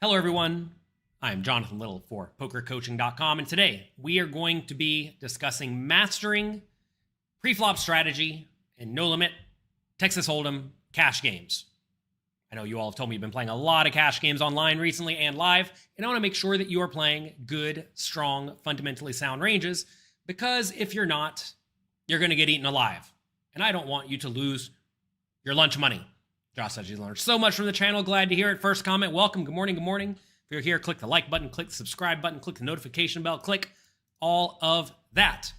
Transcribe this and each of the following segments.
Hello, everyone. I'm Jonathan Little for PokerCoaching.com, and today we are going to be discussing mastering pre-flop strategy and no-limit Texas Hold'em cash games. I know you all have told me you've been playing a lot of cash games online recently and live, and I want to make sure that you are playing good, strong, fundamentally sound ranges, because if you're not, you're going to get eaten alive, and I don't want you to lose your lunch money. Josh says you learned so much from the channel. Glad to hear it. First comment, welcome. Good morning. Good morning. If you're here, click the like button, click the subscribe button, click the notification bell, click all of that.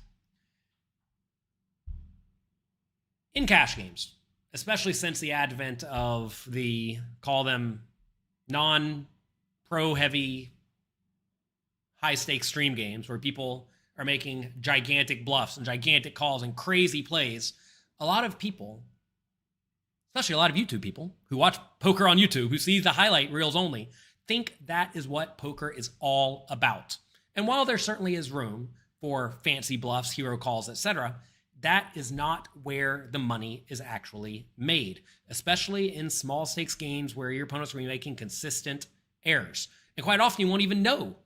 In cash games, especially since the advent of the, call them, non-pro heavy, high-stakes stream games where people are making gigantic bluffs and gigantic calls and crazy plays, a lot of people, especially a lot of YouTube people who watch poker on YouTube, who see the highlight reels only, think that is what poker is all about. And while there certainly is room for fancy bluffs, hero calls, etc., that is not where the money is actually made, especially in small stakes games where your opponents will be making consistent errors. And quite often you won't even know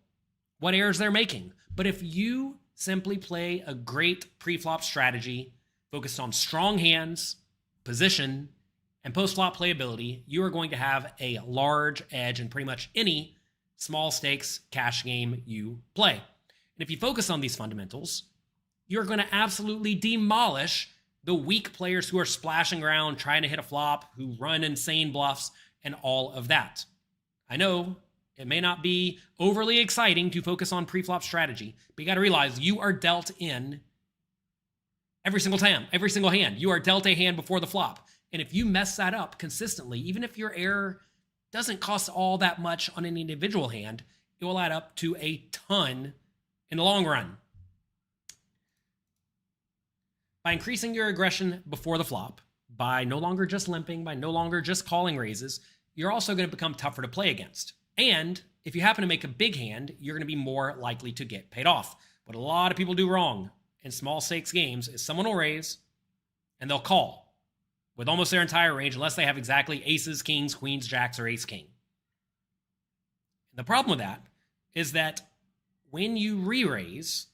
what errors they're making. But if you simply play a great pre-flop strategy focused on strong hands, position, and post-flop playability, you are going to have a large edge in pretty much any small stakes cash game you play. And if you focus on these fundamentals, you're going to absolutely demolish the weak players who are splashing around trying to hit a flop, who run insane bluffs, and all of that. I know it may not be overly exciting to focus on pre-flop strategy, but you got to realize you are dealt in every single time, every single hand. You are dealt a hand before the flop. And if you mess that up consistently, even if your error doesn't cost all that much on an individual hand, it will add up to a ton in the long run. By increasing your aggression before the flop, by no longer just limping, by no longer just calling raises, you're also going to become tougher to play against. And if you happen to make a big hand, you're going to be more likely to get paid off. What a lot of people do wrong in small stakes games is someone will raise and they'll call with almost their entire range, unless they have exactly aces, kings, queens, jacks, or ace-king. The problem with that is that when you re-raise,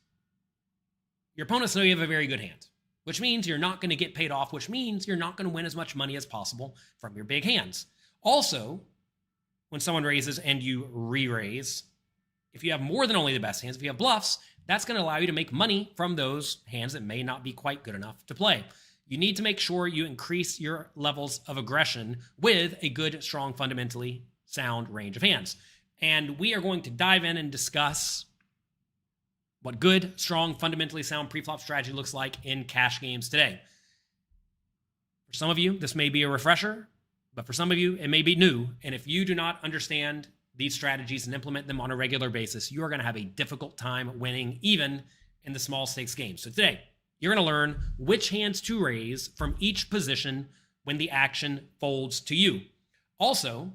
your opponents know you have a very good hand, which means you're not going to get paid off, which means you're not going to win as much money as possible from your big hands. Also, when someone raises and you re-raise, if you have more than only the best hands, if you have bluffs, that's going to allow you to make money from those hands that may not be quite good enough to play. You need to make sure you increase your levels of aggression with a good, strong, fundamentally sound range of hands. And we are going to dive in and discuss what good, strong, fundamentally sound pre-flop strategy looks like in cash games today. For some of you, this may be a refresher, but for some of you, it may be new. And if you do not understand these strategies and implement them on a regular basis, you are going to have a difficult time winning even in the small stakes games. So today, you're going to learn which hands to raise from each position when the action folds to you. Also,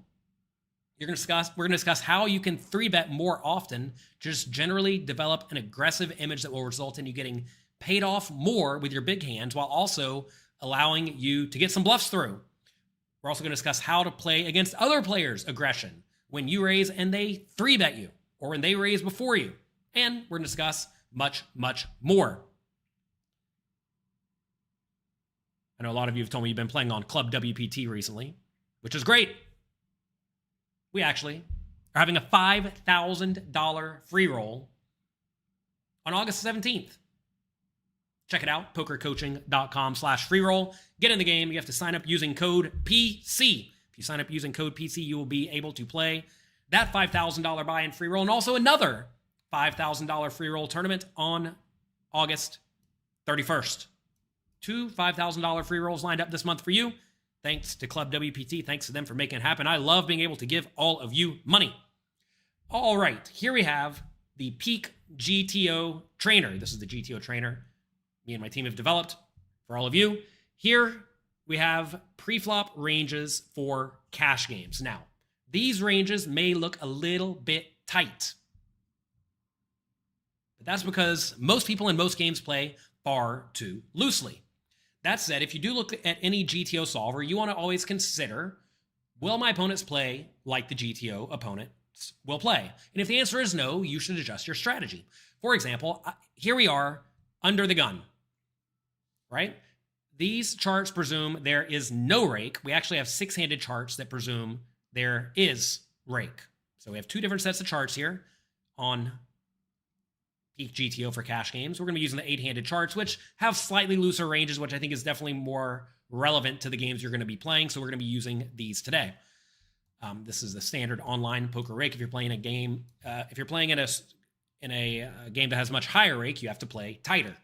we're going to discuss how you can 3-bet more often, just generally develop an aggressive image that will result in you getting paid off more with your big hands while also allowing you to get some bluffs through. We're also going to discuss how to play against other players' aggression when you raise and they 3-bet you, or when they raise before you. And we're going to discuss much, much more. I know a lot of you have told me you've been playing on Club WPT recently, which is great. We actually are having a $5,000 free roll on August 17th. Check it out, pokercoaching.com/free roll. Get in the game. You have to sign up using code PC. If you sign up using code PC, you will be able to play that $5,000 buy-in free roll and also another $5,000 free roll tournament on August 31st. 2 $5,000 free rolls lined up this month for you. Thanks to Club WPT. Thanks to them for making it happen. I love being able to give all of you money. All right, here we have the Peak GTO Trainer. This is the GTO Trainer me and my team have developed for all of you. Here we have pre-flop ranges for cash games. Now, these ranges may look a little bit tight, but that's because most people in most games play far too loosely. That said, if you do look at any GTO solver, you want to always consider, will my opponents play like the GTO opponent will play. And if the answer is no, you should adjust your strategy. For example, here we are under the gun, right? These charts presume there is no rake. We actually have 6-handed charts that presume there is rake. So we have 2 different sets of charts here on Peak GTO for cash games. We're going to be using the 8-handed charts, which have slightly looser ranges, which I think is definitely more relevant to the games you're going to be playing. So we're going to be using these today. This is the standard online poker rake. If you're playing a game, if you're playing in a game that has much higher rake, you have to play tighter.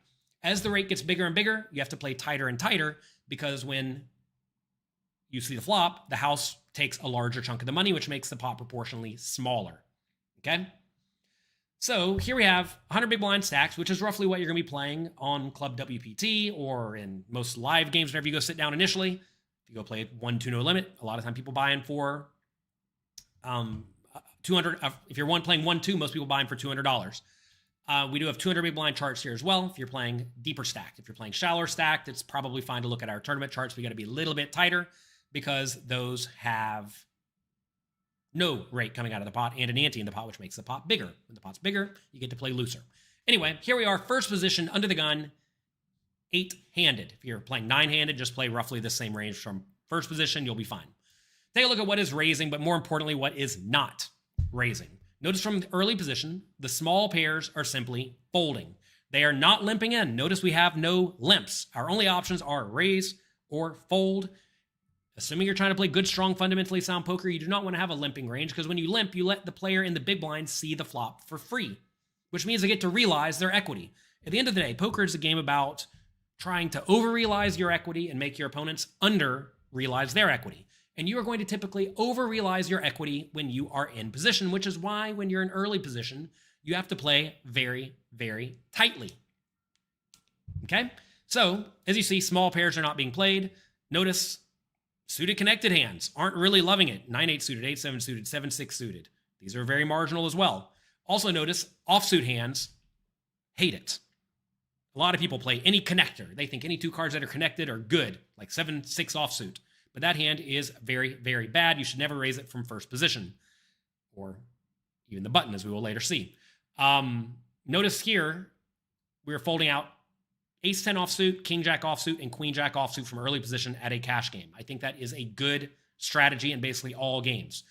As the rake gets bigger and bigger, you have to play tighter and tighter, because when you see the flop, the house takes a larger chunk of the money, which makes the pot proportionally smaller. Okay? So here we have 100 big blind stacks, which is roughly what you're going to be playing on Club WPT or in most live games whenever you go sit down initially. If you go play 1-2 no limit, a lot of time people buy in for 200. If you're playing 1-2, most people buy in for $200. We do have 200 big blind charts here as well. If you're playing deeper stacked, if you're playing shallower stacked, it's probably fine to look at our tournament charts. We got to be a little bit tighter because those have no rake coming out of the pot and an ante in the pot, which makes the pot bigger. When the pot's bigger, you get to play looser. Anyway, here we are, first position under the gun, 8-handed. If you're playing 9-handed, just play roughly the same range from first position. You'll be fine. Take a look at what is raising, but more importantly, what is not raising. Notice from the early position, the small pairs are simply folding. They are not limping in. Notice we have no limps. Our only options are raise or fold. Assuming you're trying to play good, strong, fundamentally sound poker, you do not want to have a limping range, because when you limp, you let the player in the big blind see the flop for free, which means they get to realize their equity. At the end of the day, poker is a game about trying to over-realize your equity and make your opponents under-realize their equity. And you are going to typically over-realize your equity when you are in position, which is why when you're in early position, you have to play very, very tightly. Okay? So, as you see, small pairs are not being played. Notice suited connected hands aren't really loving it. 9-8 suited, 8-7 suited, 7-6 suited. These are very marginal as well. Also notice offsuit hands hate it. A lot of people play any connector. They think any 2 cards that are connected are good, like 7-6 offsuit. But that hand is very, very bad. You should never raise it from first position, or even the button, as we will later see. Notice here, we're folding out Ace-10 offsuit, King-Jack offsuit, and Queen-Jack offsuit from early position at a cash game. I think that is a good strategy in basically all games.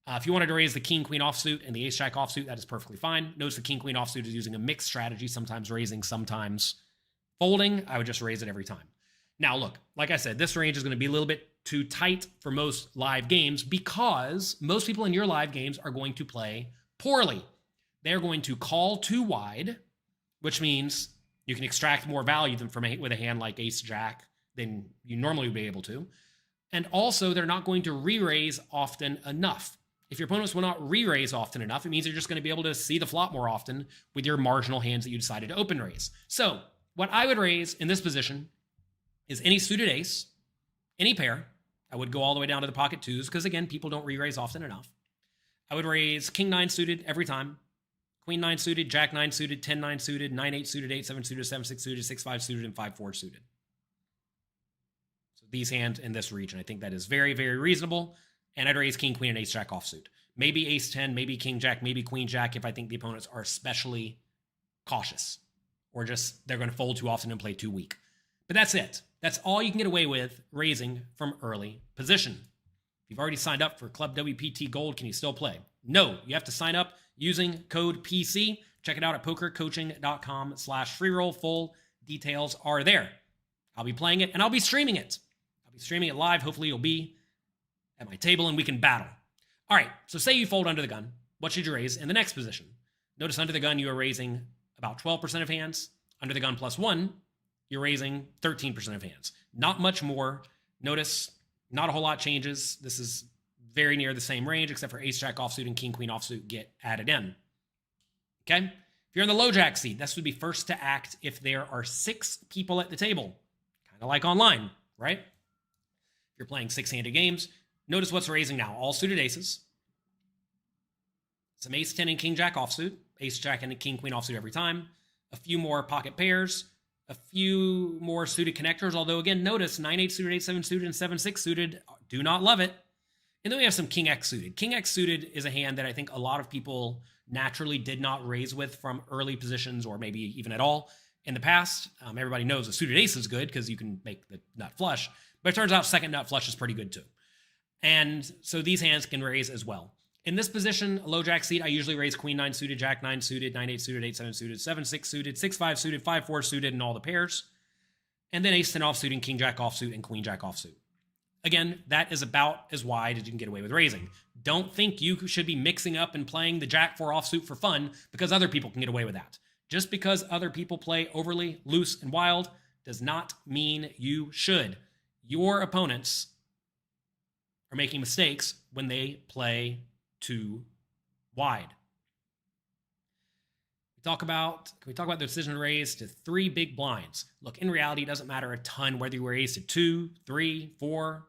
If you wanted to raise the King-Queen offsuit and the Ace-Jack offsuit, that is perfectly fine. Notice the King-Queen offsuit is using a mixed strategy, sometimes raising, sometimes folding. I would just raise it every time. Now, look, like I said, this range is going to be a little bit too tight for most live games, because most people in your live games are going to play poorly. They're going to call too wide, which means you can extract more value than with a hand like Ace-Jack than you normally would be able to. And also, they're not going to re-raise often enough. If your opponents will not re-raise often enough, it means you're just going to be able to see the flop more often with your marginal hands that you decided to open raise. So, what I would raise in this position is any suited ace, any pair. I would go all the way down to the pocket twos, because again, people don't re-raise often enough. I would raise King-9 suited every time. Queen-9 suited, Jack-9 suited, 10-9 suited, 9-8 suited, 8-7 suited, 7-6 suited, 6-5 suited, and 5-4 suited. So these hands in this region, I think that is very, very reasonable. And I'd raise King-Queen and Ace-Jack offsuit. Maybe Ace-10, maybe King-Jack, maybe Queen-Jack if I think the opponents are especially cautious, or just they're going to fold too often and play too weak. But that's it. That's all you can get away with raising from early position. If you've already signed up for Club WPT Gold, can you still play? No, you have to sign up using code PC. Check it out at pokercoaching.com/freeroll. Full details are there. I'll be playing it and I'll be streaming it. I'll be streaming it live. Hopefully you'll be at my table and we can battle. All right, so say you fold under the gun. What should you raise in the next position? Notice under the gun, you are raising about 12% of hands. Under the gun +1, you're raising 13% of hands. Not much more. Notice not a whole lot changes. This is very near the same range, except for Ace-Jack offsuit and King-Queen offsuit get added in. Okay? If you're in the low jack seat, this would be first to act if there are 6 people at the table. Kind of like online, right? If you're playing 6-handed games, notice what's raising now. All suited aces. Some Ace-10 and King-Jack offsuit. Ace-Jack and King-Queen offsuit every time. A few more pocket pairs. A few more suited connectors, although again, notice 9-8 suited, 8-7 suited, and 7-6 suited do not love it. And then we have some King X suited. King X suited is a hand that I think a lot of people naturally did not raise with from early positions or maybe even at all in the past. Everybody knows a suited ace is good because you can make the nut flush, but it turns out second nut flush is pretty good too. And so these hands can raise as well. In this position, a low jack seat, I usually raise queen 9 suited, jack 9 suited, 9 8 suited, 8 7 suited, 7 6 suited, 6 5 suited, 5 4 suited, and all the pairs. And then ace 10 offsuit and king jack offsuit and queen jack offsuit. Again, that is about as wide as you can get away with raising. Don't think you should be mixing up and playing the jack 4 offsuit for fun because other people can get away with that. Just because other people play overly loose and wild does not mean you should. Your opponents are making mistakes when they play too wide. Can we talk about the decision to raise to 3 big blinds? Look, in reality, it doesn't matter a ton whether you raise to 2, 3, 4.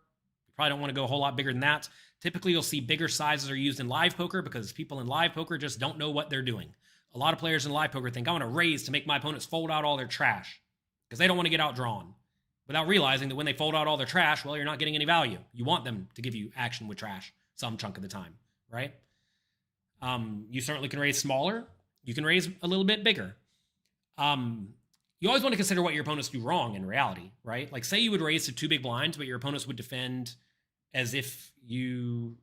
You probably don't want to go a whole lot bigger than that. Typically, you'll see bigger sizes are used in live poker because people in live poker just don't know what they're doing. A lot of players in live poker think, I want to raise to make my opponents fold out all their trash because they don't want to get outdrawn, without realizing that when they fold out all their trash, well, you're not getting any value. You want them to give you action with trash some chunk of the time, right? You certainly can raise smaller. You can raise a little bit bigger. You always want to consider what your opponents do wrong in reality, right? Like say you would raise to 2 big blinds, but your opponents would defend as if you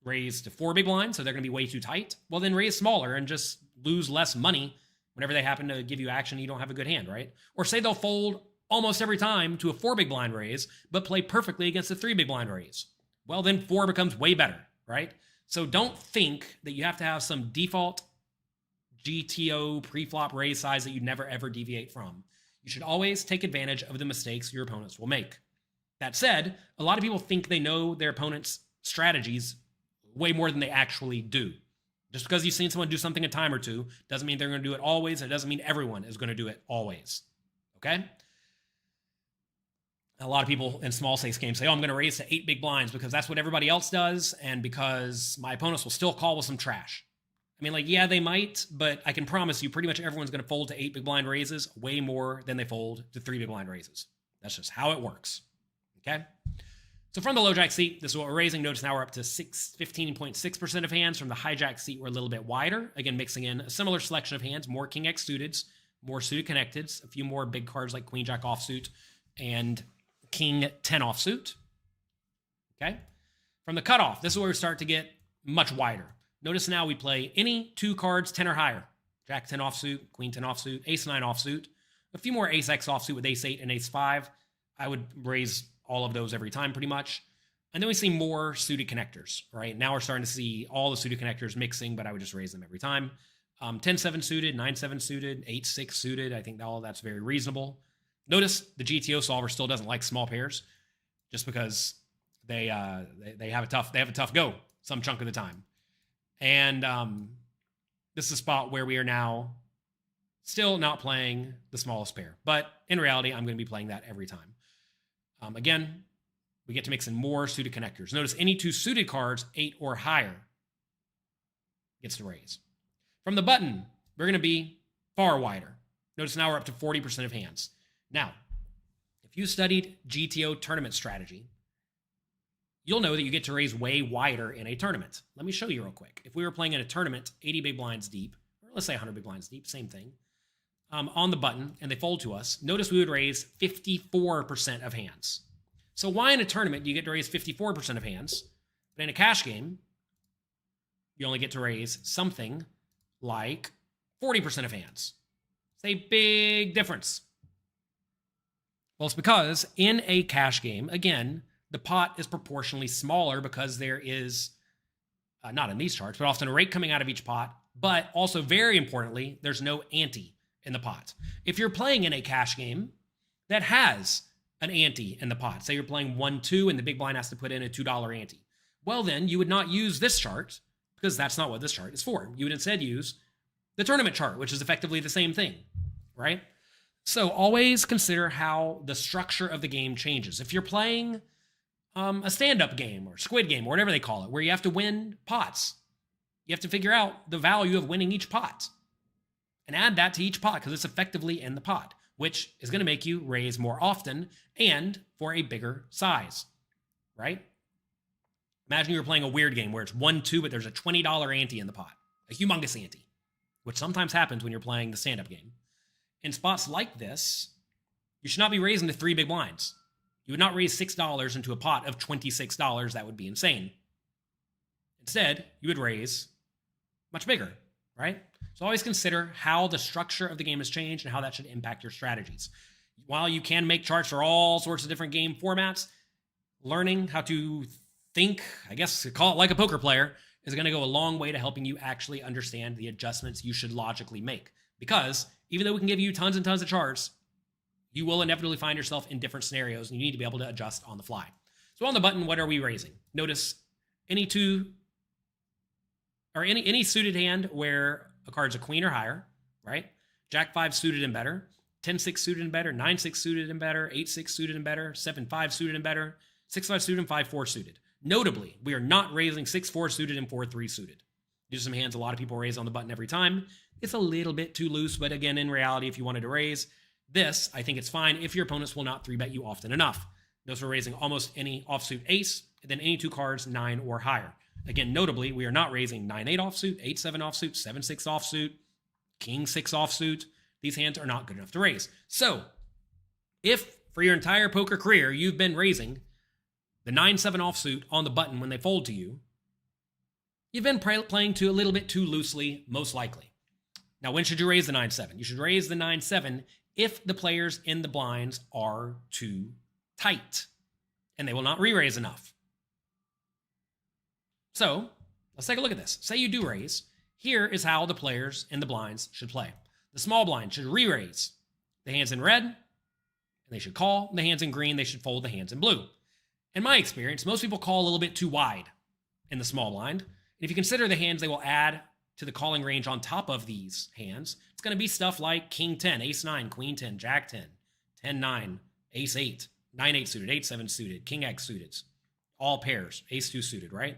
raise to 4 big blinds, so they're going to be way too tight. Well, then raise smaller and just lose less money whenever they happen to give you action and you don't have a good hand, right? Or say they'll fold almost every time to a 4 big blind raise, but play perfectly against a 3 big blind raise. Well, then 4 becomes way better, right? So don't think that you have to have some default GTO pre-flop raise size that you never ever deviate from. You should always take advantage of the mistakes your opponents will make. That said, a lot of people think they know their opponent's strategies way more than they actually do. Just because you've seen someone do something a time or two doesn't mean they're going to do it always. And it doesn't mean everyone is going to do it always. Okay? A lot of people in small stakes games say, oh, I'm going to raise to 8 big blinds because that's what everybody else does and because my opponents will still call with some trash. I mean, like, yeah, they might, but I can promise you pretty much everyone's going to fold to 8 big blind raises way more than they fold to 3 big blind raises. That's just how it works. Okay? So from the low jack seat, this is what we're raising. Notice now we're up to 15.6% of hands. From the hijack seat, we're a little bit wider. Again, mixing in a similar selection of hands, more king X suiteds, more suited connecteds, a few more big cards like queen jack offsuit and king 10 offsuit. Okay? From the cutoff, this is where we start to get much wider. Notice now we play any 2 cards 10 or higher. Jack 10 offsuit, queen 10 offsuit, ace 9 offsuit, a few more ace X offsuit with ace 8 and ace 5. I would raise all of those every time pretty much. And then we see more suited connectors, right? Now we're starting to see all the suited connectors mixing, but I would just raise them every time. 10-7 suited, 9-7 suited, 8-6 suited. I think all of that's very reasonable. Notice the GTO solver still doesn't like small pairs just because they have a tough go some chunk of the time. And this is a spot where we are now still not playing the smallest pair. But in reality, I'm going to be playing that every time. Again, we get to mix in more suited connectors. Notice any 2 suited cards, 8 or higher, gets to raise. From the button, we're going to be far wider. Notice now we're up to 40% of hands. Now, if you studied GTO tournament strategy, you'll know that you get to raise way wider in a tournament. Let me show you real quick. If we were playing in a tournament, 80 big blinds deep, or let's say 100 big blinds deep, same thing, on the button, and they fold to us, notice we would raise 54% of hands. So why in a tournament do you get to raise 54% of hands, but in a cash game, you only get to raise something like 40% of hands? It's a big difference. Well, it's because in a cash game, again, the pot is proportionally smaller because there is, not in these charts, but often a rake coming out of each pot, but also very importantly, there's no ante in the pot. If you're playing in a cash game that has an ante in the pot, say you're playing 1-2 and the big blind has to put in a $2 ante, well then you would not use this chart because that's not what this chart is for. You would instead use the tournament chart, which is effectively the same thing, right? So always consider how the structure of the game changes. If you're playing a stand-up game or squid game or whatever they call it, where you have to win pots, you have to figure out the value of winning each pot and add that to each pot because it's effectively in the pot, which is going to make you raise more often and for a bigger size, right? Imagine you're playing a weird game where it's 1-2, but there's a $20 ante in the pot, a humongous ante, which sometimes happens when you're playing the stand-up game. In spots like this, you should not be raising to 3 big blinds. You would not raise $6 into a pot of $26. That would be insane. Instead, you would raise much bigger, right? So always consider how the structure of the game has changed and how that should impact your strategies. While you can make charts for all sorts of different game formats, learning how to think, I guess call it like a poker player, is going to go a long way to helping you actually understand the adjustments you should logically make. Because even though we can give you tons and tons of charts, you will inevitably find yourself in different scenarios and you need to be able to adjust on the fly. So on the button, what are we raising? Notice any suited hand where a card's a queen or higher, right? Jack 5 suited and better, 10-6 suited and better, 9-6 suited and better, 8-6 suited and better, 7-5 suited and better, 6-5 suited and 5-4 suited. Notably, we are not raising 6-4 suited and 4-3 suited. These are some hands a lot of people raise on the button every time. It's a little bit too loose, but again, in reality, if you wanted to raise this, I think it's fine if your opponents will not 3-bet you often enough. Notice we're raising almost any offsuit ace, and then any 2 cards 9 or higher. Again, notably, we are not raising 9-8 offsuit, 8-7 offsuit, 7-6 offsuit, King 6 offsuit. These hands are not good enough to raise. So, if for your entire poker career you've been raising the 9-7 offsuit on the button when they fold to you, you've been playing to a little bit too loosely, most likely. Now, when should you raise the 9-7? You should raise the 9-7 if the players in the blinds are too tight and they will not re-raise enough. So, let's take a look at this. Say you do raise. Here is how the players in the blinds should play. The small blind should re-raise the hands in red, and they should call. The hands in green, they should fold the hands in blue. In my experience, most people call a little bit too wide in the small blind. And if you consider the hands they will add to the calling range on top of these hands, it's going to be stuff like King 10, Ace 9, Queen 10, Jack 10, 10 9, Ace 8, 9 8 suited, 8 7 suited, King X suited, all pairs, Ace 2 suited, right?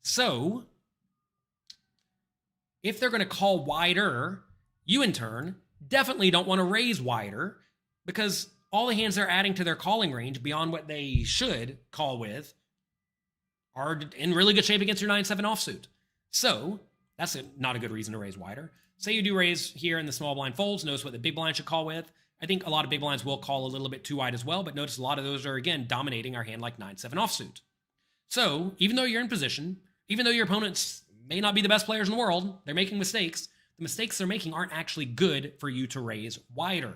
So, if they're going to call wider, you in turn definitely don't want to raise wider because all the hands they're adding to their calling range beyond what they should call with are in really good shape against your 9-7 offsuit. So, that's not a good reason to raise wider. Say you do raise here in the small blind folds, notice what the big blind should call with. I think a lot of big blinds will call a little bit too wide as well, but notice a lot of those are, again, dominating our hand like 9-7 offsuit. So, even though you're in position, even though your opponents may not be the best players in the world, they're making mistakes, the mistakes they're making aren't actually good for you to raise wider,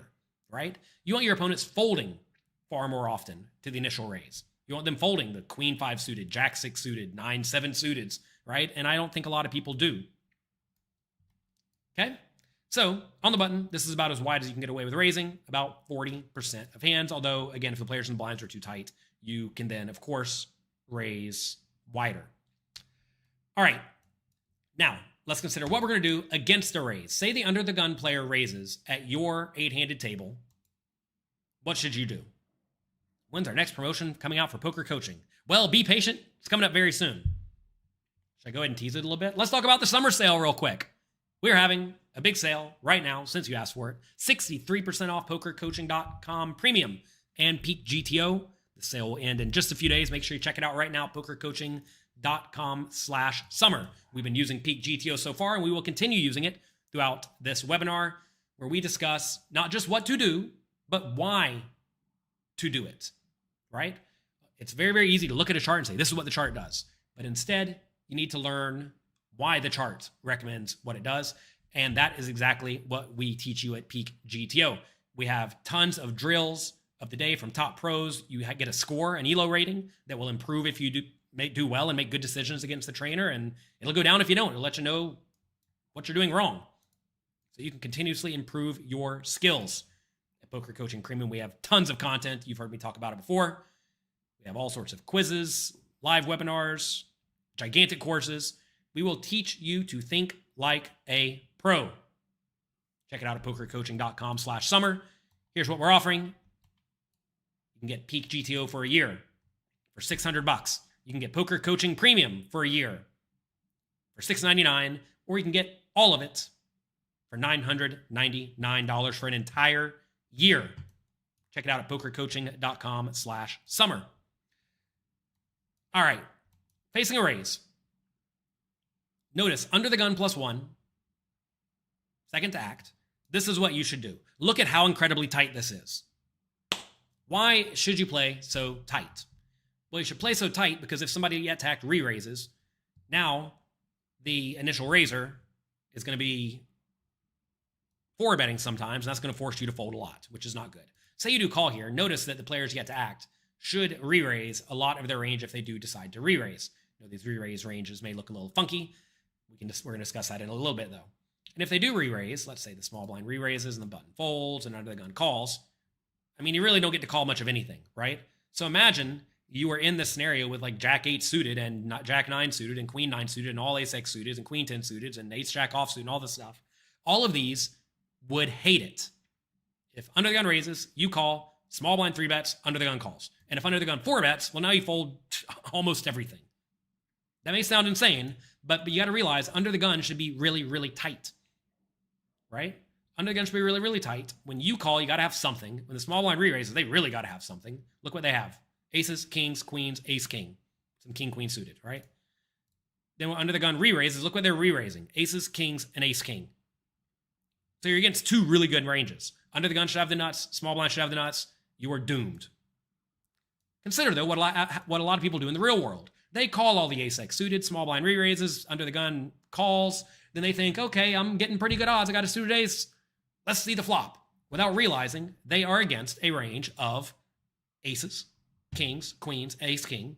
right? You want your opponents folding far more often to the initial raise. You want them folding the Queen 5 suited, Jack 6 suited, 9-7 suited, right? And I don't think a lot of people do. Okay? So, on the button, this is about as wide as you can get away with raising, about 40% of hands. Although, again, if the players in the blinds are too tight, you can then, of course, raise wider. All right. Now, let's consider what we're going to do against a raise. Say the under the gun player raises at your 8-handed table. What should you do? When's our next promotion coming out for poker coaching? Well, be patient. It's coming up very soon. Should I go ahead and tease it a little bit? Let's talk about the summer sale real quick. We're having a big sale right now, since you asked for it. 63% off pokercoaching.com premium and peak GTO. The sale will end in just a few days. Make sure you check it out right now, pokercoaching.com/summer. We've been using peak GTO so far, and we will continue using it throughout this webinar, where we discuss not just what to do, but why to do it, right? It's very, very easy to look at a chart and say, this is what the chart does. But instead, you need to learn why the chart recommends what it does. And that is exactly what we teach you at Peak GTO. We have tons of drills of the day from top pros. You get a score, an ELO rating that will improve if you do well and make good decisions against the trainer. And it'll go down if you don't. It'll let you know what you're doing wrong, so you can continuously improve your skills. At Poker Coaching Premium, we have tons of content. You've heard me talk about it before. We have all sorts of quizzes, live webinars, gigantic courses. We will teach you to think like a pro. Check it out at pokercoaching.com/summer. Here's what we're offering. You can get Peak GTO for a year for $600. You can get Poker Coaching Premium for a year for $699, or you can get all of it for $999 for an entire year. Check it out at pokercoaching.com/summer. All right. Facing a raise. Notice, under the gun +1, second to act. This is what you should do. Look at how incredibly tight this is. Why should you play so tight? Well, you should play so tight because if somebody yet to act re-raises, now the initial raiser is going to be 4-betting sometimes, and that's going to force you to fold a lot, which is not good. Say you do call here. Notice that the players yet to act should re-raise a lot of their range if they do decide to re-raise. These re-raise ranges may look a little funky. We're going to discuss that in a little bit, though. And if they do re-raise, let's say the small blind re-raises and the button folds and under the gun calls, I mean, you really don't get to call much of anything, right? So imagine you were in this scenario with like Jack 8 suited and not Jack 9 suited and Queen 9 suited and all Ace X suited and Queen 10 suited and Ace Jack off suited and all this stuff. All of these would hate it. If under the gun raises, you call, small blind 3-bets, under the gun calls. And if under the gun 4-bets, well, now you fold almost everything. That may sound insane, but you got to realize under the gun should be really, really tight, right? Under the gun should be really, really tight. When you call, you got to have something. When the small blind re-raises, they really got to have something. Look what they have. Aces, kings, queens, ace, king. Some king, queen suited, right? Then when under the gun re-raises, look what they're re-raising. Aces, kings, and ace, king. So you're against two really good ranges. Under the gun should have the nuts. Small blind should have the nuts. You are doomed. Consider, though, what a lot of people do in the real world. They call all the ace X suited, small blind re-raises, under the gun calls. Then they think, okay, I'm getting pretty good odds. I got a suited ace. Let's see the flop. Without realizing they are against a range of aces, kings, queens, ace, king,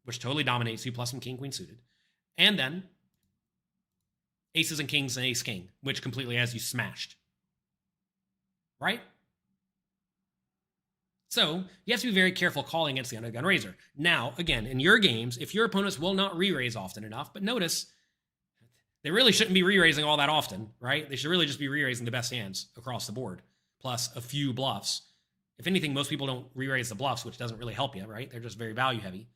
which totally dominates you, plus some king, queen suited. And then aces and kings and ace, king, which completely has you smashed. Right? So you have to be very careful calling against the under the gun raiser. Now, again, in your games, if your opponents will not re-raise often enough, but notice they really shouldn't be re-raising all that often, right? They should really just be re-raising the best hands across the board, plus a few bluffs. If anything, most people don't re-raise the bluffs, which doesn't really help you, right? They're just very value heavy.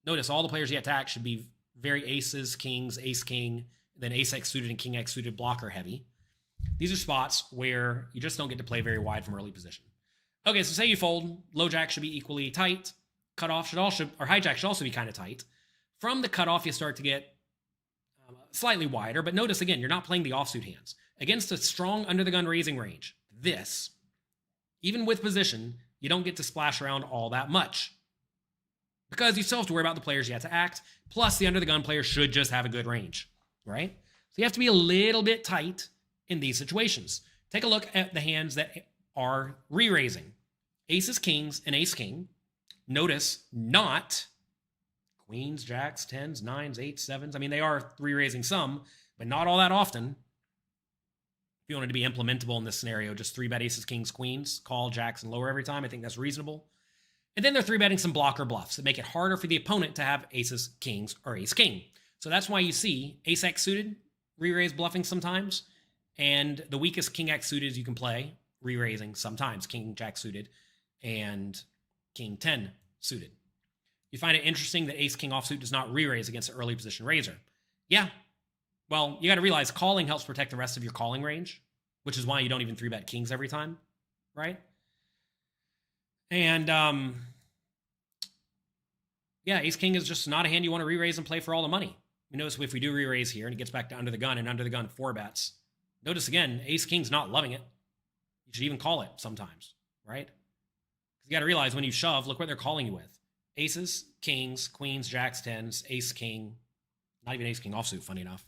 Notice all the players you attack should be very aces, kings, ace, king, then ace X suited and king X suited blocker heavy. These are spots where you just don't get to play very wide from early position. Okay, so say you fold, low jack should be equally tight. Cutoff should also, or hijack should also be kind of tight. From the cutoff, you start to get slightly wider, but notice again, you're not playing the offsuit hands. Against a strong under the gun raising range, this, even with position, you don't get to splash around all that much. Because you still have to worry about the players you have to act, plus the under the gun player should just have a good range, right? So you have to be a little bit tight in these situations. Take a look at the hands that are re-raising. Aces, kings, and ace, king. Notice not queens, jacks, 10s, 9s, 8s, 7s. I mean, they are re-raising some, but not all that often. If you wanted to be implementable in this scenario, just 3-bet aces, kings, queens, call jacks and lower every time. I think that's reasonable. And then they're 3-betting some blocker bluffs that make it harder for the opponent to have aces, kings, or ace, king. So that's why you see ace X suited re-raise bluffing sometimes, and the weakest king X suited you can play re-raising sometimes, king jack suited and king 10 suited. You find it interesting that ace king offsuit does not re-raise against an early position raiser. Yeah. Well, you got to realize calling helps protect the rest of your calling range, which is why you don't even 3-bet kings every time, right? And yeah, ace king is just not a hand you want to re-raise and play for all the money. You notice if we do re-raise here and it gets back to under the gun and under the gun 4-bets, notice again, ace king's not loving it. You should even call it sometimes, right? Because you got to realize when you shove, look what they're calling you with. Aces, kings, queens, jacks, 10s, ace, king. Not even ace, king offsuit, funny enough.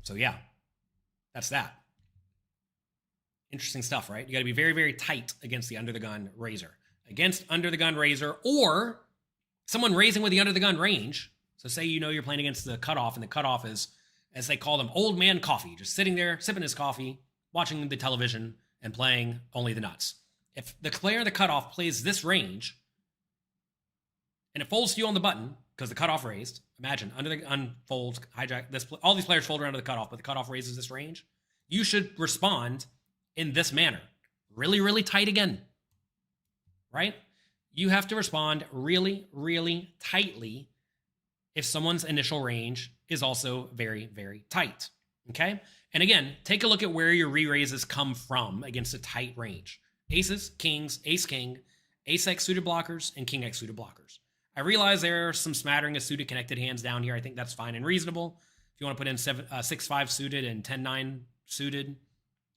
So yeah, that's that. Interesting stuff, right? You got to be very, very tight against the under the gun raiser. Against under the gun raiser or someone raising with the under the gun range. So say you know you're playing against the cutoff, and the cutoff is, as they call them, old man coffee, just sitting there, sipping his coffee, watching the television, and playing only the nuts. If the player in the cutoff plays this range, and it folds to you on the button, because the cutoff raised, imagine, under the gun folds, hijack, this, all these players fold around to the cutoff, but the cutoff raises this range, you should respond in this manner. Really, really tight again, right? You have to respond really, really tightly if someone's initial range is also very, very tight, okay? And again, take a look at where your re-raises come from against a tight range. Aces, kings, ace, king, Ace-X suited blockers and King-X suited blockers. I realize there are some smattering of suited connected hands down here. I think that's fine and reasonable. If you want to put in 6-5 suited and 10-9 suited,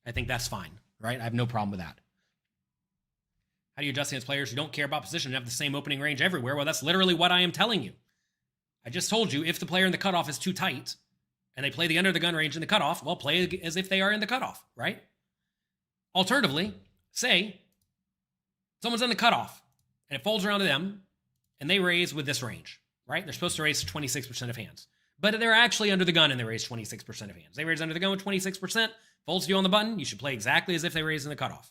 I think that's fine, right? I have no problem with that. How do you adjust against players who don't care about position and have the same opening range everywhere? Well, that's literally what I am telling you. I just told you, if the player in the cutoff is too tight and they play the under the gun range in the cutoff, well, play as if they are in the cutoff, right? Alternatively, say someone's in the cutoff and it folds around to them and they raise with this range, right? They're supposed to raise 26% of hands, but they're actually under the gun and they raise 26% of hands. They raise under the gun with 26%, folds to you on the button. You should play exactly as if they raised in the cutoff,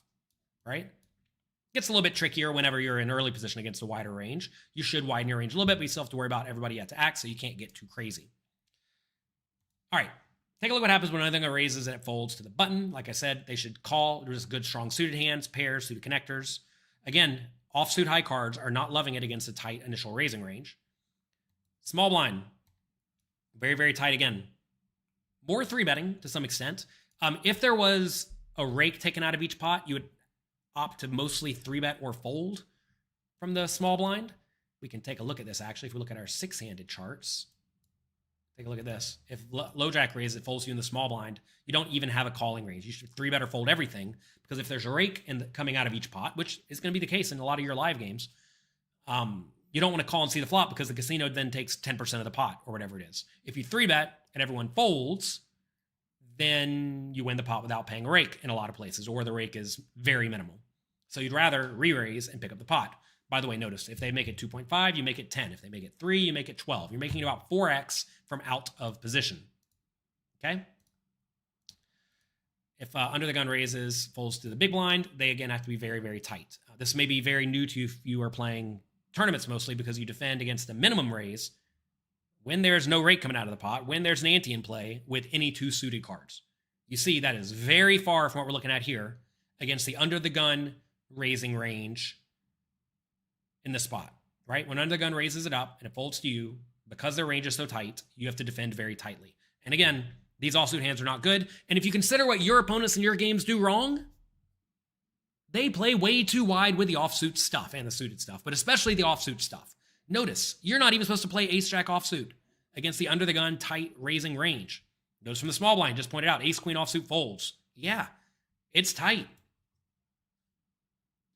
right? Gets a little bit trickier whenever you're in early position against a wider range. You should widen your range a little bit, but you still have to worry about everybody yet to act, so you can't get too crazy. All right, take a look what happens when anything raises and it folds to the button. Like I said, they should call. There's good, strong suited hands, pairs, suited connectors. Again, offsuit high cards are not loving it against a tight initial raising range. Small blind, very, very tight again. More 3-betting to some extent. If there was a rake taken out of each pot, you would opt to mostly 3-bet or fold from the small blind. We can take a look at this, actually. If we look at our 6-handed charts, take a look at this. If low jack raises, it folds you in the small blind. You don't even have a calling range. You should 3-bet or fold everything, because if there's a rake coming out of each pot, which is going to be the case in a lot of your live games, you don't want to call and see the flop, because the casino then takes 10% of the pot or whatever it is. If you 3-bet and everyone folds, then you win the pot without paying a rake in a lot of places, or the rake is very minimal. So you'd rather re-raise and pick up the pot. By the way, notice, if they make it 2.5, you make it 10. If they make it 3, you make it 12. You're making it about 4x from out of position. Okay? If under the gun raises, folds to the big blind, they again have to be very, very tight. This may be very new to you if you are playing tournaments mostly, because you defend against the minimum raise when there's no rake coming out of the pot, when there's an ante in play with any 2 suited cards. You see, that is very far from what we're looking at here against the under the gun raising range in the spot, right? When under the gun raises it up and it folds to you, because their range is so tight, you have to defend very tightly. And again, these offsuit hands are not good. And if you consider what your opponents in your games do wrong, they play way too wide with the offsuit stuff and the suited stuff, but especially the offsuit stuff. Notice, you're not even supposed to play ace-jack offsuit against the under-the-gun tight raising range. Notice from the small blind, just pointed out, ace-queen offsuit folds. Yeah, it's tight.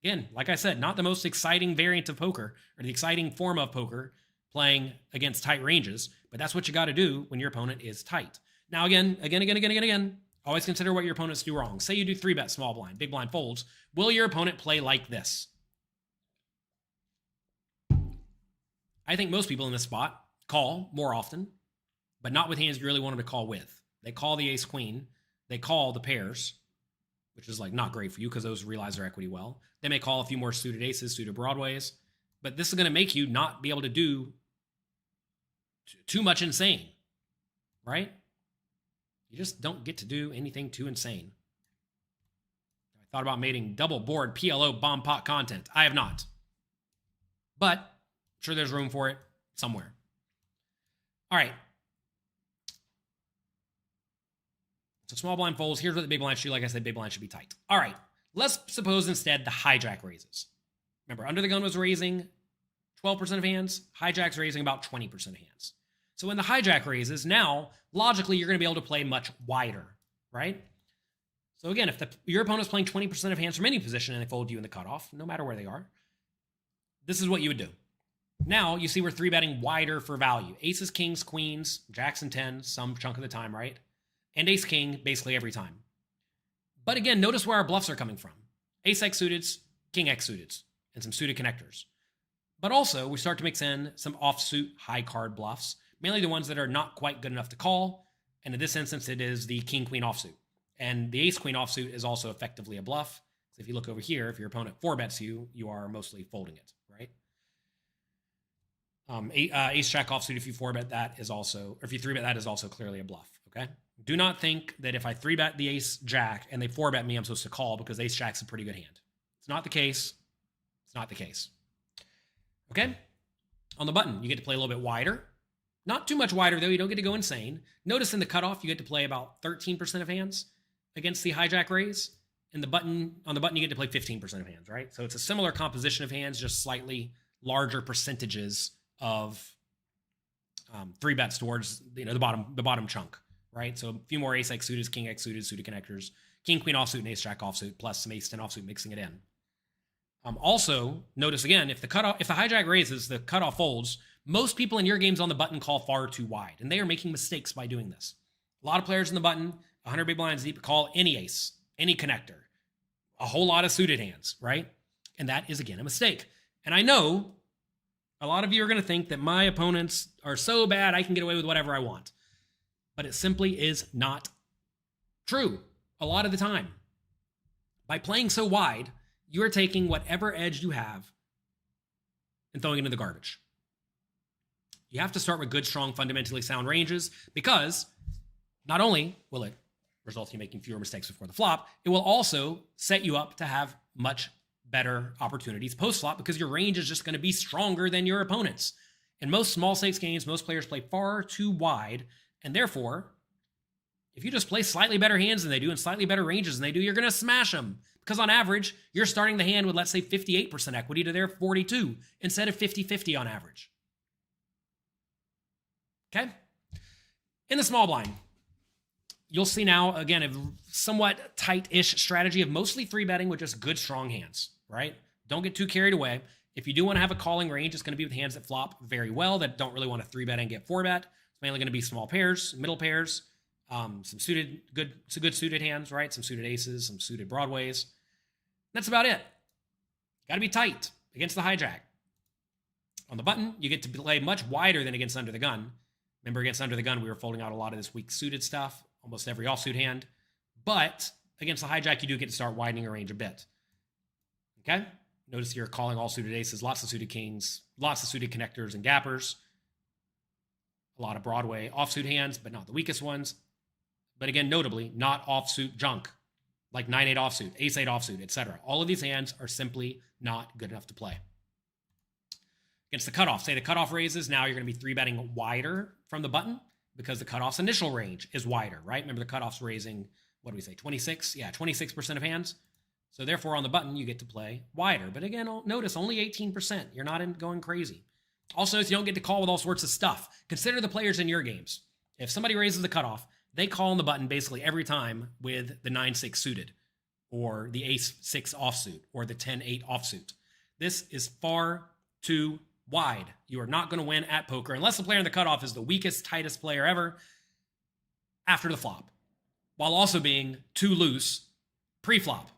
Again, like I said, not the most exciting variant of poker, or the exciting form of poker, playing against tight ranges, but that's what you got to do when your opponent is tight. Now, again, always consider what your opponents do wrong. Say you do 3-bet small blind, big blind folds. Will your opponent play like this? I think most people in this spot call more often, but not with hands you really want them to call with. They call the ace-queen. They call the pairs, which is like not great for you because those realize their equity well. They may call a few more suited aces, suited broadways, but this is going to make you not be able to do too much insane, right? You just don't get to do anything too insane. I thought about making double board PLO bomb pot content. I have not, but I'm sure there's room for it somewhere. All right. So small blind folds. Here's what the big blind should do. Like I said, big blind should be tight. All right. Let's suppose instead the hijack raises. Remember, under the gun was raising 12% of hands. Hijack's raising about 20% of hands. So when the hijack raises, now, logically, you're going to be able to play much wider, right? So again, if your opponent's playing 20% of hands from any position and they fold you in the cutoff, no matter where they are, this is what you would do. Now, you see we're 3-betting wider for value. Aces, kings, queens, jacks, and tens, some chunk of the time, right? And ace-king basically every time. But again, notice where our bluffs are coming from. Ace-X suiteds, King-X suiteds, and some suited connectors. But also, we start to mix in some offsuit high card bluffs, mainly the ones that are not quite good enough to call. And in this instance, it is the King-Queen offsuit. And the Ace-Queen offsuit is also effectively a bluff. So if you look over here, if your opponent 4-bets you, you are mostly folding it, right? Ace-Jack offsuit, if you 4-bet that is also, or if you 3-bet that is also clearly a bluff, okay? Do not think that if I 3-bet the Ace-Jack and they 4-bet me, I'm supposed to call because Ace-Jack's a pretty good hand. It's not the case. It's not the case. Okay? On the button, you get to play a little bit wider. Not too much wider, though. You don't get to go insane. Notice in the cutoff, you get to play about 13% of hands against the hijack raise. on the button you get to play 15% of hands, right? So it's a similar composition of hands, just slightly larger percentages of 3-bets towards the bottom chunk, right? So a few more ace-x suited, king-x suited connectors, king-queen offsuit, and ace-jack offsuit, plus some ace-10 offsuit, mixing it in. Also, notice again, if the hijack raises, the cutoff folds, most people in your games on the button call far too wide, and they are making mistakes by doing this. A lot of players in the button, 100 big blinds deep, call any ace, any connector, a whole lot of suited hands, right? And that is, again, a mistake. And I know a lot of you are going to think that my opponents are so bad I can get away with whatever I want. But it simply is not true a lot of the time. By playing so wide, you are taking whatever edge you have and throwing it into the garbage. You have to start with good, strong, fundamentally sound ranges, because not only will it result in you making fewer mistakes before the flop, it will also set you up to have much better opportunities post-flop, because your range is just going to be stronger than your opponent's. In most small stakes games, most players play far too wide, and therefore, if you just play slightly better hands than they do and slightly better ranges than they do, you're going to smash them. Because on average, you're starting the hand with, let's say, 58% equity to their 42 instead of 50-50 on average. Okay? In the small blind, you'll see now, again, a somewhat tight-ish strategy of mostly 3-betting with just good, strong hands, right? Don't get too carried away. If you do want to have a calling range, it's going to be with hands that flop very well, that don't really want to 3-bet and get 4-bet. It's mainly going to be small pairs, middle pairs, some good suited hands, right? Some suited aces, some suited broadways. That's about it. Got to be tight against the hijack. On the button, you get to play much wider than against under the gun. Remember, against under the gun, we were folding out a lot of this weak suited stuff, almost every offsuit hand. But against the hijack, you do get to start widening your range a bit. Okay? Notice you're calling all suited aces, lots of suited kings, lots of suited connectors and gappers, a lot of Broadway offsuit hands, but not the weakest ones. But again, notably, not offsuit junk, like 9-8 offsuit, ace-8 offsuit, etc. All of these hands are simply not good enough to play. Against the cutoff, say the cutoff raises, now you're going to be 3-betting wider from the button because the cutoff's initial range is wider, right? Remember, the cutoff's raising, what do we say, 26? Yeah, 26% of hands. So therefore, on the button, you get to play wider. But again, notice only 18%. You're not going crazy. Also, you don't get to call with all sorts of stuff. Consider the players in your games. If somebody raises the cutoff, they call on the button basically every time with the 9-6 suited, or the ace-6 offsuit, or the 10-8 offsuit. This is far too wide. You are not going to win at poker unless the player in the cutoff is the weakest, tightest player ever after the flop, while also being too loose pre-flop.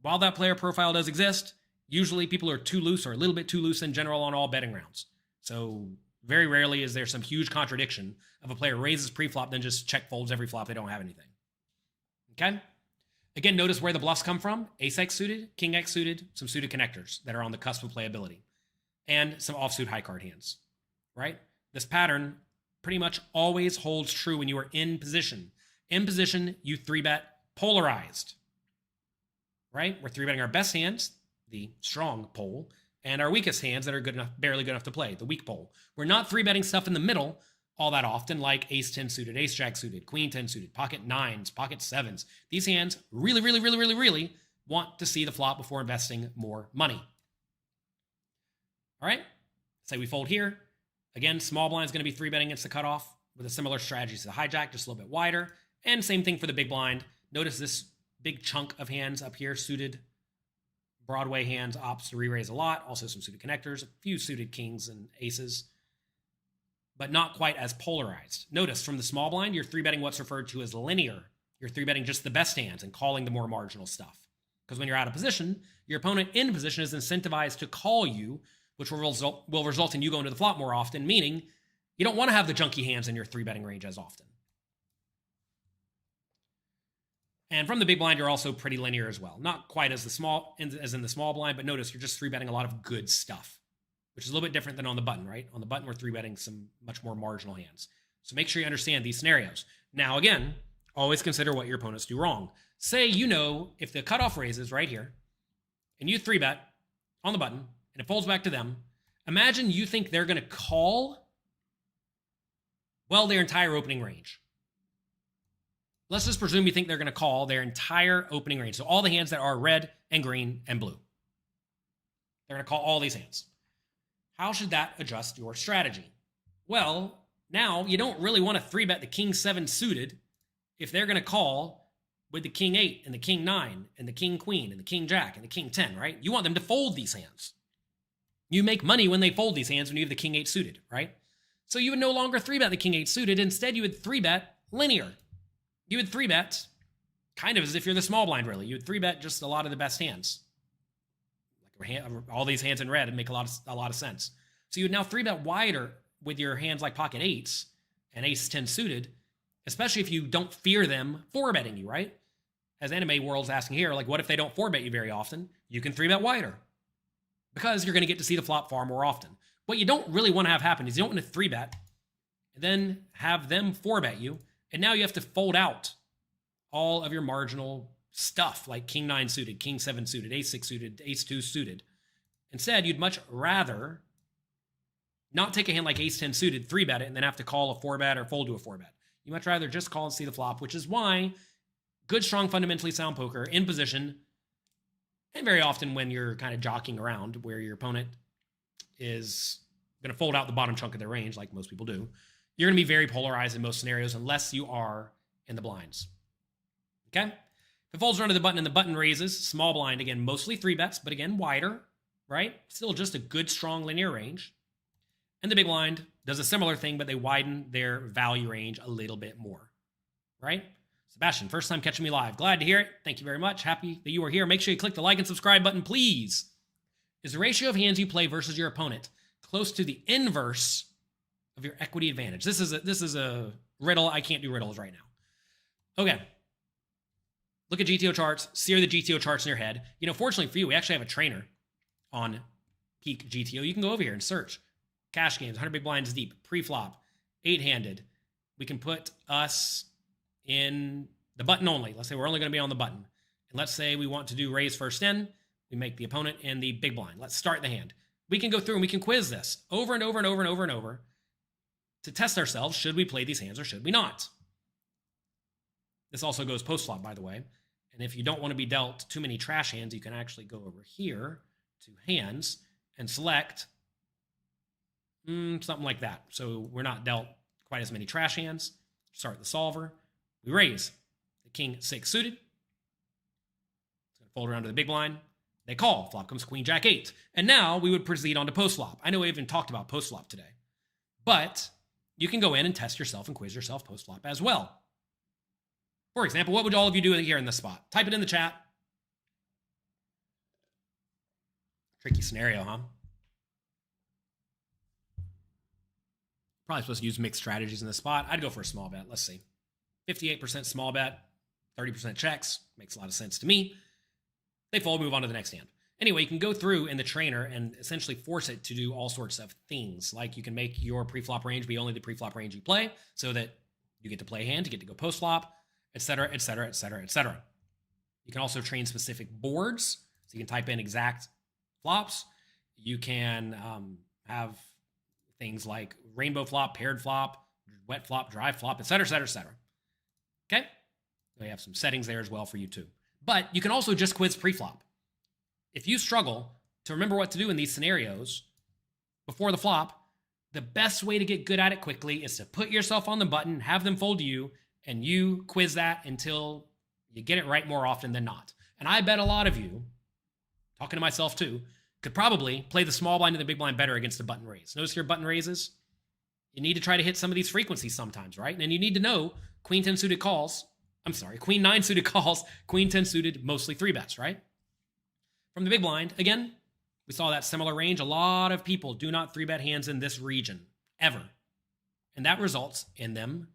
While that player profile does exist, usually people are too loose or a little bit too loose in general on all betting rounds. So very rarely is there some huge contradiction of a player raises pre-flop, then just check folds every flop they don't have anything. Okay? Again, notice where the bluffs come from. Ace-X suited, King-X suited, some suited connectors that are on the cusp of playability, and some offsuit high card hands, right? This pattern pretty much always holds true when you are in position. In position, you 3-bet polarized, right? We're 3-betting our best hands, the strong pole, and our weakest hands that are good enough, barely good enough to play, the weak pole. We're not 3-betting stuff in the middle all that often, like ace-10 suited, ace-jack suited, queen-10 suited, pocket 9s, pocket 7s. These hands really want to see the flop before investing more money. All right, say we fold here. Again, small blind is going to be 3-betting against the cutoff with a similar strategy to the hijack, just a little bit wider. And same thing for the big blind. Notice this big chunk of hands up here, suited Broadway hands, opts to re-raise a lot. Also some suited connectors, a few suited kings and aces, but not quite as polarized. Notice from the small blind, you're 3-betting what's referred to as linear. You're 3-betting just the best hands and calling the more marginal stuff. Because when you're out of position, your opponent in position is incentivized to call you, which will result in you going to the flop more often, meaning you don't want to have the junky hands in your 3-betting range as often. And from the big blind, you're also pretty linear as well. Not quite as in the small blind, but notice you're just 3-betting a lot of good stuff, which is a little bit different than on the button, right? On the button, we're 3-betting some much more marginal hands. So make sure you understand these scenarios. Now, again, always consider what your opponents do wrong. Say, if the cutoff raises right here, and you 3-bet on the button, and it folds back to them, imagine you think they're going to call, their entire opening range. Let's just presume you think they're going to call their entire opening range. So all the hands that are red and green and blue. They're going to call all these hands. How should that adjust your strategy? Well, now you don't really want to 3-bet the king 7 suited if they're going to call with the king 8 and the king 9 and the king queen and the king jack and the king 10, right? You want them to fold these hands. You make money when they fold these hands when you have the king 8 suited, right? So you would no longer 3-bet the king 8 suited. Instead, you would 3-bet linear. You would 3-bet kind of as if you're the small blind, really. You would 3-bet just a lot of the best hands. Like all these hands in red would make a lot of sense. So you would now 3-bet wider with your hands like pocket 8s and ace 10 suited, especially if you don't fear them 4-betting you, right? As Anime World's asking here, like, what if they don't 4-bet you very often? You can 3-bet wider because you're going to get to see the flop far more often. What you don't really want to have happen is you don't want to 3-bet and then have them 4-bet you, and now you have to fold out all of your marginal stuff like king 9 suited, king 7 suited, ace 6 suited, ace 2 suited. Instead, you'd much rather not take a hand like ace 10 suited, 3-bet it, and then have to call a 4-bet or fold to a 4-bet. You much rather just call and see the flop, which is why good, strong, fundamentally sound poker in position, and very often when you're kind of jockeying around where your opponent is going to fold out the bottom chunk of their range, like most people do, you're going to be very polarized in most scenarios unless you are in the blinds. Okay? If it folds around to the button and the button raises, small blind, again, mostly 3-bets, but again, wider, right? Still just a good, strong linear range. And the big blind does a similar thing, but they widen their value range a little bit more, right? Sebastian, first time catching me live. Glad to hear it. Thank you very much. Happy that you are here. Make sure you click the like and subscribe button, please. Is the ratio of hands you play versus your opponent close to the inverse of your equity advantage? This is a riddle. I can't do riddles right now. Okay. Look at GTO charts. Sear the GTO charts in your head. You know, fortunately for you, we actually have a trainer on Peak GTO. You can go over here and search cash games, 100 big blinds deep, pre-flop, 8-handed. We can put us in the button only. Let's say we're only going to be on the button. And let's say we want to do raise first in. We make the opponent in the big blind. Let's start the hand. We can go through and we can quiz this over and over and over and over and over to test ourselves. Should we play these hands or should we not? This also goes post-flop, by the way. And if you don't want to be dealt too many trash hands, you can actually go over here to hands and select something like that. So we're not dealt quite as many trash hands. Start the solver. We raise the king 6 suited. It's going to fold around to the big blind. They call. Flop comes queen jack 8. And now we would proceed on to post-flop. I know we haven't talked about post-flop today. But you can go in and test yourself and quiz yourself post-flop as well. For example, what would all of you do here in this spot? Type it in the chat. Tricky scenario, huh? Probably supposed to use mixed strategies in this spot. I'd go for a small bet. Let's see. 58% small bet, 30% checks. Makes a lot of sense to me. They fold, move on to the next hand. Anyway, you can go through in the trainer and essentially force it to do all sorts of things. Like you can make your pre-flop range be only the pre-flop range you play so that you get to play a hand, you get to go post-flop, etc., etc., etc., etc. You can also train specific boards. So you can type in exact flops. You can have things like rainbow flop, paired flop, wet flop, dry flop, etc., etc., etc. Okay? We have some settings there as well for you too. But you can also just quiz pre-flop. If you struggle to remember what to do in these scenarios before the flop, the best way to get good at it quickly is to put yourself on the button, have them fold to you, and you quiz that until you get it right more often than not. And I bet a lot of you, talking to myself too, could probably play the small blind and the big blind better against a button raise. Notice your button raises. You need to try to hit some of these frequencies sometimes, right? And you need to know queen 10 suited calls. I'm sorry, queen 9 suited calls, queen 10 suited, mostly 3-bets, right? From the big blind, again, we saw that similar range. A lot of people do not 3-bet hands in this region, ever. And that results in them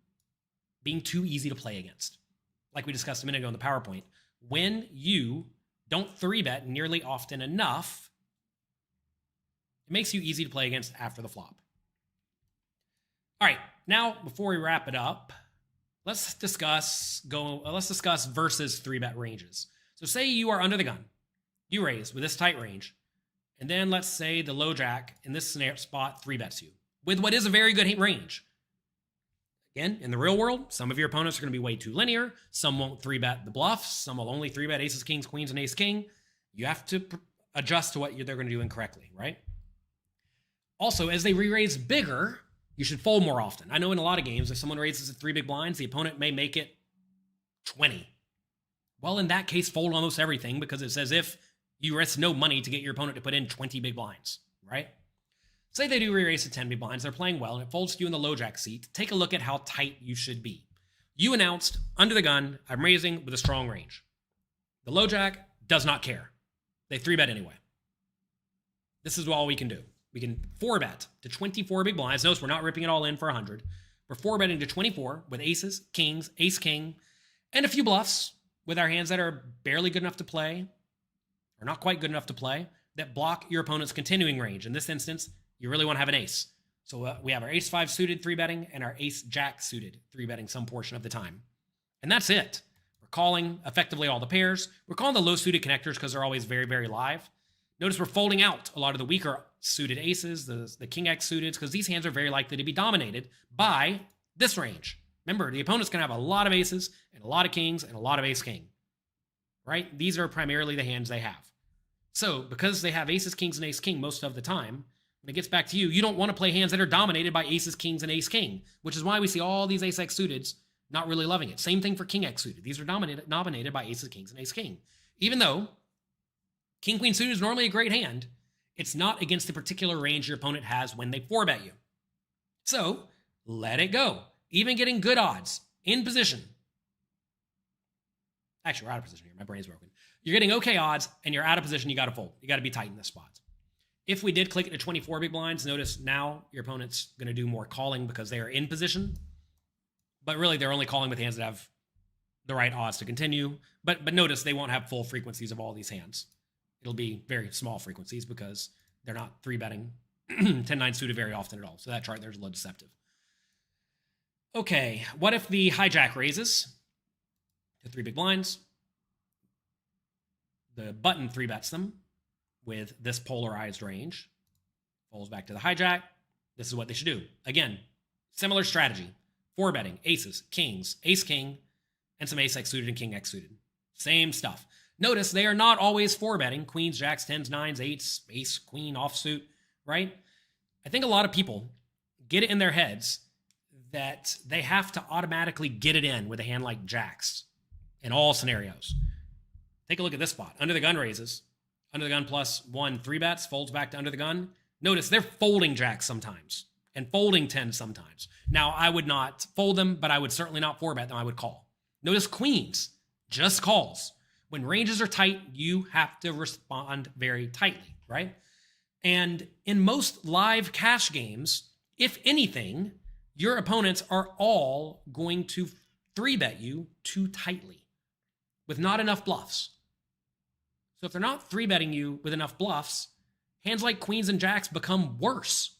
being too easy to play against. Like we discussed a minute ago in the PowerPoint, when you don't 3-bet nearly often enough, it makes you easy to play against after the flop. All right, now before we wrap it up, let's discuss versus 3-bet ranges. So say you are under the gun, you raise with this tight range, and then let's say the low jack in this scenario spot 3-bets you with what is a very good range. Again, in the real world, some of your opponents are going to be way too linear. Some won't 3-bet the bluffs. Some will only 3-bet aces, kings, queens, and ace-king. You have to adjust to what they're going to do incorrectly, right? Also, as they re-raise bigger, you should fold more often. I know in a lot of games, if someone raises at 3 big blinds, the opponent may make it 20. Well, in that case, fold almost everything because it's as if you risk no money to get your opponent to put in 20 big blinds, right? Say they do re-raise to 10 big blinds, they're playing well, and it folds to you in the low jack seat. Take a look at how tight you should be. You announced, under the gun, I'm raising with a strong range. The low jack does not care. They 3-bet anyway. This is all we can do. We can 4-bet to 24 big blinds. Notice we're not ripping it all in for 100. We're 4-betting to 24 with aces, kings, ace-king, and a few bluffs with our hands that are barely good enough to play, or not quite good enough to play, that block your opponent's continuing range. In this instance, you really want to have an ace. So we have our ace-5 suited 3-betting and our ace-jack suited 3-betting some portion of the time. And that's it. We're calling effectively all the pairs. We're calling the low-suited connectors because they're always very, very live. Notice we're folding out a lot of the weaker suited aces, the king X suited, because these hands are very likely to be dominated by this range. Remember, the opponent's going to have a lot of aces and a lot of kings and a lot of ace-king, right? These are primarily the hands they have. So because they have aces, kings, and ace-king most of the time, when it gets back to you, you don't want to play hands that are dominated by aces, kings, and ace-king, which is why we see all these ace-x suiteds not really loving it. Same thing for king-x suited. These are dominated by aces, kings, and ace-king. Even though king-queen suited is normally a great hand, it's not against the particular range your opponent has when they 4-bet you. So let it go. Even getting good odds in position. Actually, we're out of position here. My brain's broken. You're getting okay odds, and you're out of position. You got to fold. You got to be tight in this spot. If we did click it to 24 big blinds, notice now your opponent's going to do more calling because they are in position. But really, they're only calling with hands that have the right odds to continue. But notice they won't have full frequencies of all these hands. It'll be very small frequencies because they're not 3-betting 10-9 suited very often at all. So that chart there's a little deceptive. Okay, what if the hijack raises to 3 big blinds? The button 3-bets them with this polarized range. Folds back to the hijack. This is what they should do. Again, similar strategy. 4-betting, aces, kings, ace-king, and some ace-x suited and king-x suited. Same stuff. Notice they are not always 4-betting. Queens, jacks, 10s, 9s, 8s, ace, queen, offsuit, right? I think a lot of people get it in their heads that they have to automatically get it in with a hand like jacks in all scenarios. Take a look at this spot. Under the gun raises. Under the gun plus 1 3-bets, folds back to under the gun. Notice they're folding jacks sometimes and folding 10s sometimes. Now, I would not fold them, but I would certainly not 4-bet them. I would call. Notice queens, just calls. When ranges are tight, you have to respond very tightly, right? And in most live cash games, if anything, your opponents are all going to 3-bet you too tightly with not enough bluffs. So if they're not 3-betting you with enough bluffs, hands like queens and jacks become worse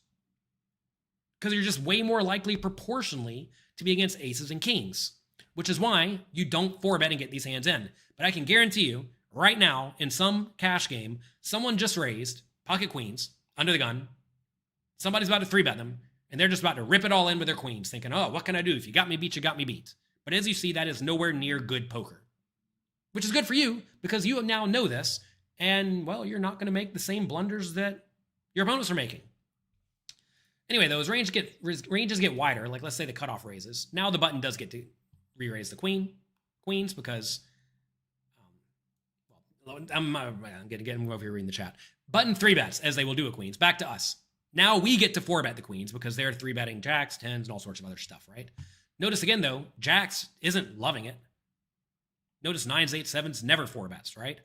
because you're just way more likely proportionally to be against aces and kings, which is why you don't 4-bet and get these hands in. But I can guarantee you right now in some cash game, someone just raised pocket queens under the gun. Somebody's about to 3-bet them, and they're just about to rip it all in with their queens, thinking, oh, what can I do? If you got me beat, you got me beat. But as you see, that is nowhere near good poker, which is good for you because you now know this, and, well, you're not going to make the same blunders that your opponents are making. Anyway, those ranges get wider. Like, let's say the cutoff raises. Now the button does get to re-raise the queens because, I'm getting over here reading the chat. Button 3-bets, as they will do with queens. Back to us. Now we get to 4-bet the queens because they're 3-betting jacks, 10s, and all sorts of other stuff, right? Notice again, though, jacks isn't loving it. Notice 9s, 8s, 7s never 4-bets, right?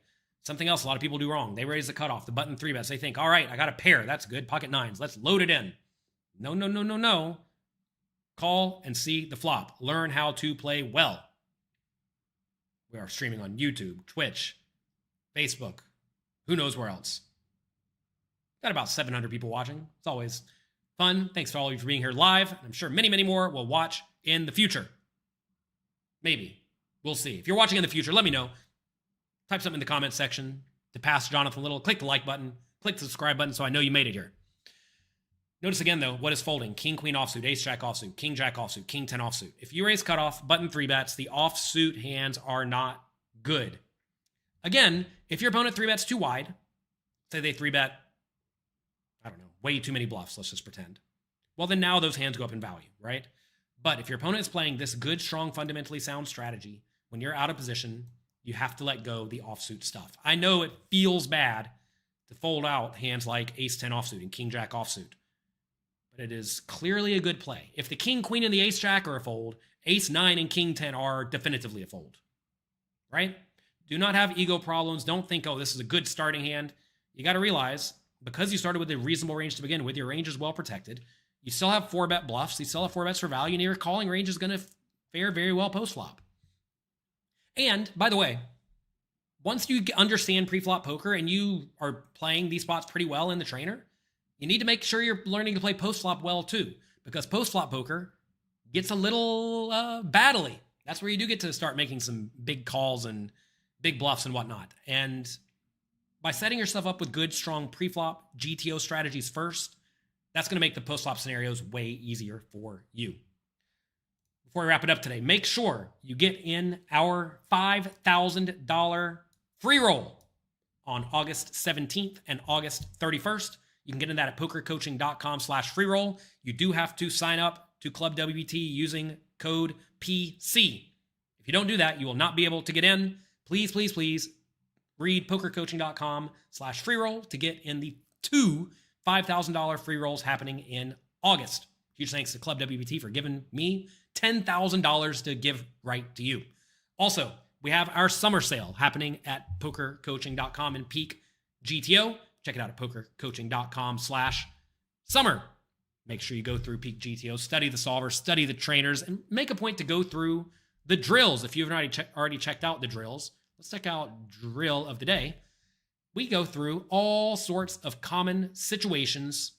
Something else a lot of people do wrong. They raise the cutoff, the button 3-bets. They think, all right, I got a pair. That's good. Pocket 9s. Let's load it in. No. Call and see the flop. Learn how to play well. We are streaming on YouTube, Twitch, Facebook, who knows where else. Got about 700 people watching. It's always fun. Thanks to all of you for being here live. I'm sure many, many more will watch in the future. Maybe. We'll see. If you're watching in the future, let me know. Type something in the comments section to pass Jonathan a little. Click the like button. Click the subscribe button so I know you made it here. Notice again, though, what is folding? King, queen offsuit, ace, jack offsuit, king, jack offsuit, king, 10 offsuit. If you raise cutoff, button 3-bets, the offsuit hands are not good. Again, if your opponent 3-bets too wide, say they 3-bet, I don't know, way too many bluffs, let's just pretend. Well, then now those hands go up in value, right? But if your opponent is playing this good, strong, fundamentally sound strategy, when you're out of position, you have to let go the offsuit stuff. I know it feels bad to fold out hands like ace-10 offsuit and king-jack offsuit, but it is clearly a good play. If the king, queen, and the ace-jack are a fold, ace-9 and king-10 are definitively a fold, right? Do not have ego problems. Don't think, oh, this is a good starting hand. You got to realize, because you started with a reasonable range to begin with, your range is well protected. You still have 4-bet bluffs. You still have 4-bets for value, and your calling range is going to fare very well post-flop. And, by the way, once you understand pre-flop poker and you are playing these spots pretty well in the trainer, you need to make sure you're learning to play post-flop well, too, because post-flop poker gets a little battly. That's where you do get to start making some big calls and big bluffs and whatnot. And by setting yourself up with good, strong pre-flop GTO strategies first, that's going to make the post-flop scenarios way easier for you. Before we wrap it up today, make sure you get in our $5,000 free roll on August 17th and August 31st. You can get in that at pokercoaching.com/free roll. You do have to sign up to Club WBT using code PC. If you don't do that, you will not be able to get in. Please, please, please read pokercoaching.com/free roll to get in the 2 $5,000 free rolls happening in August. Huge thanks to Club WBT for giving me $10,000 to give right to you. Also, we have our summer sale happening at pokercoaching.com and Peak GTO. Check it out at pokercoaching.com/summer. Make sure you go through Peak GTO, study the solvers, study the trainers, and make a point to go through the drills. If you've already checked out the drills, let's check out drill of the day. We go through all sorts of common situations,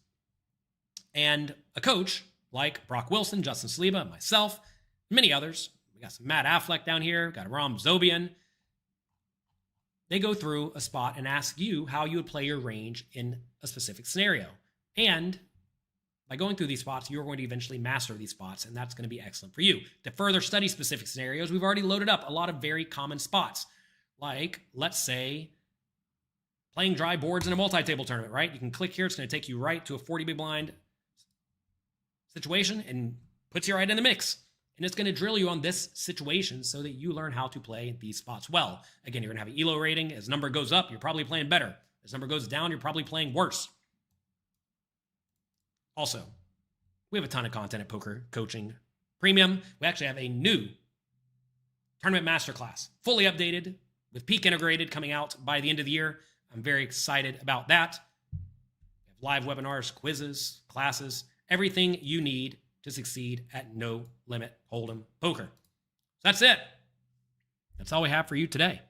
and a coach like Brock Wilson, Justin Saliba, myself, many others. We got some Matt Affleck down here, got Ram Zobian. They go through a spot and ask you how you would play your range in a specific scenario. And by going through these spots, you're going to eventually master these spots, and that's going to be excellent for you. To further study specific scenarios, we've already loaded up a lot of very common spots. Like, let's say, playing dry boards in a multi-table tournament, right? You can click here. It's going to take you right to a 40 big blind situation and puts you right in the mix. And it's going to drill you on this situation so that you learn how to play these spots well. Again, you're going to have an ELO rating. As number goes up, you're probably playing better. As number goes down, you're probably playing worse. Also, we have a ton of content at Poker Coaching Premium. We actually have a new tournament masterclass, fully updated with Peak integrated, coming out by the end of the year. I'm very excited about that. We have live webinars, quizzes, classes, everything you need to succeed at No Limit Hold'em Poker. So that's it. That's all we have for you today.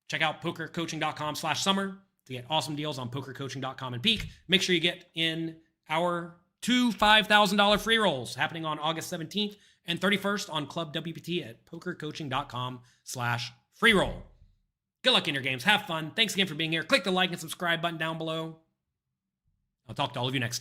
Check out pokercoaching.com/summer to get awesome deals on pokercoaching.com and Peak. Make sure you get in our 2 $5,000 free rolls happening on August 17th and 31st on Club WPT at pokercoaching.com/free roll. Good luck in your games. Have fun. Thanks again for being here. Click the like and subscribe button down below. I'll talk to all of you next time.